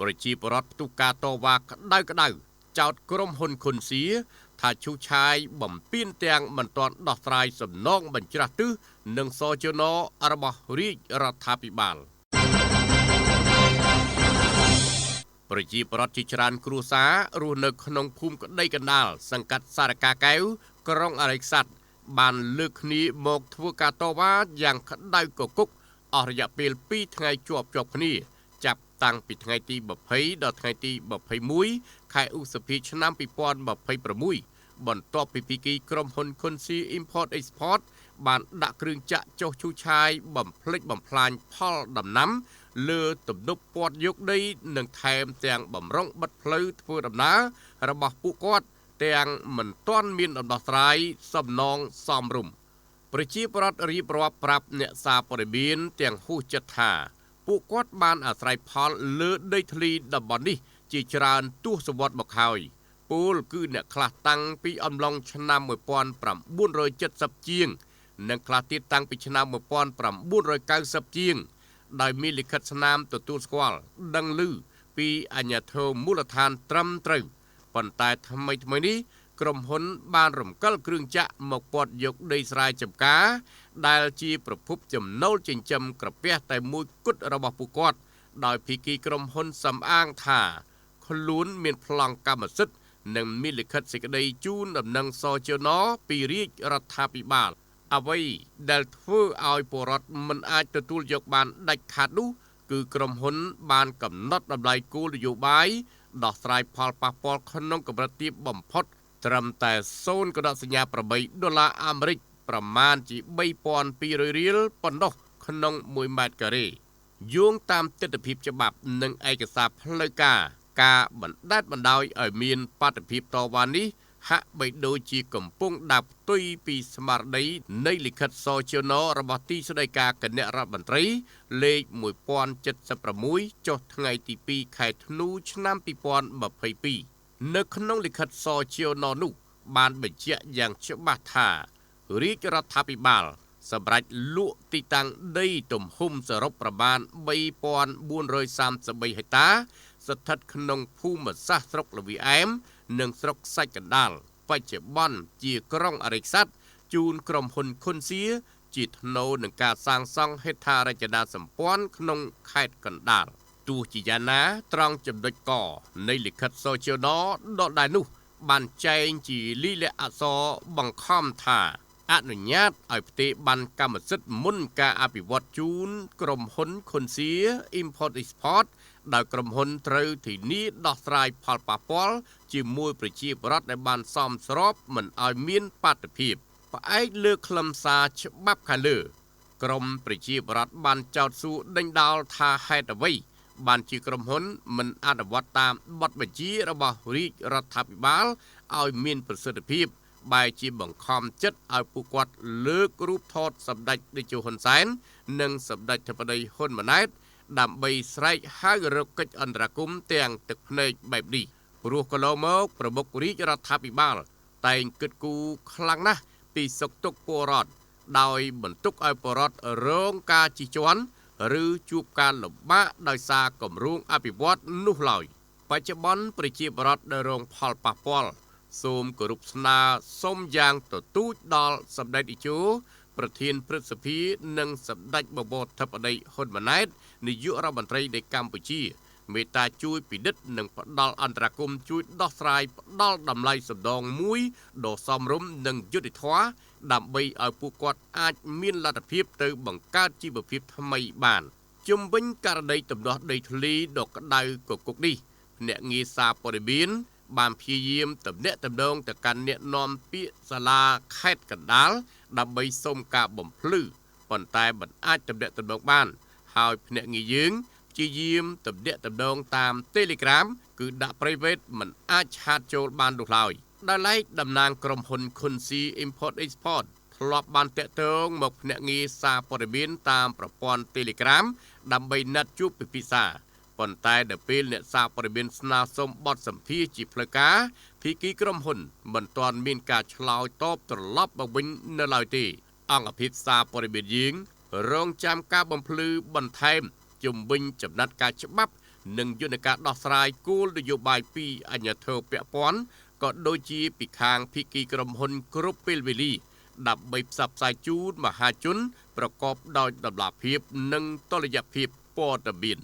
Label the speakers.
Speaker 1: ប្រជាពលរដ្ឋផ្ទុះការតវ៉ាក្តៅចោទក្រុមហ៊ុនខុនសៀថាឈូសឆាយបំពេញទាំងមិនទាន់ដោះស្រាយសំណងបញ្ច្រាស់ទិសនិងសចនរបស់រាជរដ្ឋាភិបាលប្រជាពលរដ្ឋជាច្រើនគ្រួសាររស់នៅក្នុងភូមិក្តីកណ្ដាលសង្កាត់សារកាកែវក្រុងអរិយស័ព្ទបានលើកគ្នាមកធ្វើការតវ៉ាយ៉ាងក្តៅគគុកអស់រយៈពេល2ថ្ងៃជាប់គ្នាចាប់តាំងពីថ្ងៃទី20ដល់ថ្ងៃទី21ខែឧសភាឆ្នាំ2026បន្ទាប់ពីភាគីក្រុមហ៊ុន Khunsi Import Export បានដាក់គ្រឿងចាក់ចុះឈូសឆាយបំផ្លិចបំផ្លាញផលដំណាំលើទំនប់ពាត់យកដីនិងថែមទាំងបំរុងបិទផ្លូវធ្វើដំណើររបស់ពួកគាត់ទាំងមិនទាន់មានដំណោះស្រាយសំណងសមរម្យប្រជាពលរដ្ឋរៀបរាប់ប្រាប់អ្នកសារព័ត៌មានទាំងហ៊ូចិត្តថាពួកគាត់បានអាស្រ័យផលលើដីធ្លីតំបន់នេះជាច្រើនទសវត្សរ៍មកហើយពលគឺអ្នកខ្លះតាំងពីអំឡុងឆ្នាំ1970ជាងនិងខ្លះទៀតតាំងពីឆ្នាំ1990ជាងដោយមានលិខិតស្នាមទទួលស្គាល់ដឹងឮពីអាជ្ញាធរមូលដ្ឋានត្រឹមត្រូវប៉ុន្តែថ្មីនេះក្រុមហ៊ុនបានរំកិលគ្រឿងចាក់មកពាត់យកដីស្រែចម្ការដែលជាប្រភពចំណូលចិញ្ចឹមក្រពះតែមួយគត់របស់ពួកគាត់ដោយភាគីក្រុមហ៊ុនសំអាងថាខ្លួនមានប្លង់កម្មសិទ្ធិនិងមានលិខិតសេចក្តីជូនដំណឹងសចនពីរាជរដ្ឋាភិបាលអ្វីដែលធ្វើឲ្យពលរដ្ឋមិនអាចទទួលយកបានដាច់ខាតនោះគឺក្រុមហ៊ុនបានកំណត់តម្លៃគោលនយោបាយដោះស្រាយផលប៉ះពាល់ក្នុងកម្រិតទាបបំផុតត្រឹមតែ$0.8អាមេរិកប្រមាណជា$3,200រៀលប៉ុណ្ណោះក្នុង1ម៉ែត្រការ៉េយោងតាមទិដ្ឋភាពច្បាប់និងឯកសារផ្លូវការបណ្ដេតបណ្ដោយឲ្យមានបាតុភិបតវ៉ានេះហាក់បីដូចជាកំពុងដាប់ផ្ទុយពីស្មារតីនៃលិខិតសចនរបស់ទីស្តីការគណៈរដ្ឋមន្ត្រីលេខ1076ចុះថ្ងៃទី2ខែធ្នូឆ្នាំ2022នៅក្នុងលិខិតសចននោះបានបញ្ជាក់យ៉ាងច្បាស់ថារាជរដ្ឋាភិបាលសម្រាប់លក់ទីតាំងដីទំហំសរុបប្រមាណ3433ហិកតាស្ថិតក្នុងភូមិសាស្ត្រស្រុកលវីអែមនិងស្រុកសាច់កណ្ដាលបច្ចុប្បន្នជាក្រុងអរិយស័ព្ទជូនក្រុមហ៊ុនខុនសៀជាថ្នូរនឹងការសាងសង់ហេដ្ឋារចនាសម្ព័ន្ធក្នុងខេត្តកណ្ដាលទោះជាយ៉ាងណាត្រង់ចំណុចកនៃលិខិតសចនដដែលនោះបានចែងជាលិលាអក្សរបង្ខំថាអនុញ្ញាតឲ្យផ្ទេរបានកម្មសិទ្ធិមុនការអភិវឌ្ឍជូនក្រុមហ៊ុនខុនសៀ Import Export ដោយក្រុមហ៊ុនត្រូវធានាដោះស្រាយផលប៉ះពាល់ជាមួយប្រជាពលរដ្ឋដែលបានសមស្របមិនឲ្យមានបាតុភិបផ្អែកលើខ្លឹមសារច្បាប់ខាងលើក្រមប្រជាពលរដ្ឋបានចោទសួរដេញដោលថាហេតុអ្វីបានជាក្រុមហ៊ុនមិនអនុវត្តតាមបទបញ្ជារបស់រាជរដ្ឋាភិបាលឲ្យមានប្រសិទ្ធភាពបែរជាបង្ខំចិត្តឲ្យពួកគាត់លើករូបថតសម្ដេចតេជោហ៊ុនសែននិងសម្ដេចធិបតីហ៊ុនម៉ាណែតដើម្បីស្រែកហៅរកកិច្ចអន្តរាគមន៍ទាំងទឹកភ្នែកបែបនេះព្រោះកន្លងមកប្រមុខរាជរដ្ឋាភិបាលតែងគិតគូរខ្លាំងណាស់ពីសុខទុក្ខពលរដ្ឋដោយបន្ទុកឲ្យពលរដ្ឋរងការជិះជាន់ឬជួបការលំបាកដោយសារគម្រោងអភិវឌ្ឍន៍នោះឡើយបច្ចុប្បន្នប្រជាពលរដ្ឋដែលរងផលប៉ះពាល់សូមគោរពស្នើសុំយ៉ាងទទូចដល់សម្ដេចតេជោប្រធានព្រឹទ្ធសភានិងសម្ដេចបវរធិបតីហ៊ុនម៉ាណែតនាយករដ្ឋមន្ត្រីនៃកម្ពុជាមេត្តាជួយពិនិត្យនិងផ្ដល់អន្តរាគមន៍ជួយដោះស្រាយផ្ដល់តម្លៃសំដងមួយដ៏សមរម្យនិងយុត្តិធម៌ដើម្បីឲ្យពួកគាត់អាចមានលទ្ធភាពទៅបង្កើតជីវភាពថ្មីបានជុំវិញករណីទំនាស់ដីធ្លីដ៏ក្តៅគគុកនេះអ្នកងារសារព័ត៌មានបានព្យាយាមទំនាក់ទំនងទៅកាន់អ្នកនាំពាក្យសាលាខេត្តកណ្ដាលដើម្បីសុំការបំភ្លឺប៉ុន្តែមិនអាចទំនាក់ទំនងបានហើយភ្នាក់ងារយើងព្យាយាមទំនាក់ទំនងតាម Telegram គឺដាក់ private មិនអាចឆាតចូលបាននោះឡើយដោយឡែកតំណាងក្រុមហ៊ុន Khunsi Import Export ធ្លាប់បានតាក់ទងមកភ្នាក់ងារសារព័ត៌មានតាមប្រព័ន្ធ Telegram ដើម្បីណាត់ជួបពិភាក្សាប៉ុន្តែដល់ពេលអ្នកសារព័ត៌មានស្នើសុំបទសម្ភាសន៍ជាផ្លូវការភាគីក្រុមហ៊ុនមិនទាន់មានការឆ្លើយតបត្រឡប់មកវិញនៅឡើយទេអង្គភាពសារព័ត៌មានយើងរងចាំការបំភ្លឺបន្ថែមជំវិញចំណាត់ការច្បាប់ និងយន្តការដោះស្រាយគោលនយោបាយពីអាជ្ញាធរពាក់ព័ន្ធក៏ដូចជាពីខាងភាគីក្រុមហ៊ុនគ្រប់ពេលវេលាដើម្បីផ្សព្វផ្សាយជូនមហាជនប្រកបដោយតម្លាភាពនិងតុល្យភាពព័ត៌មាន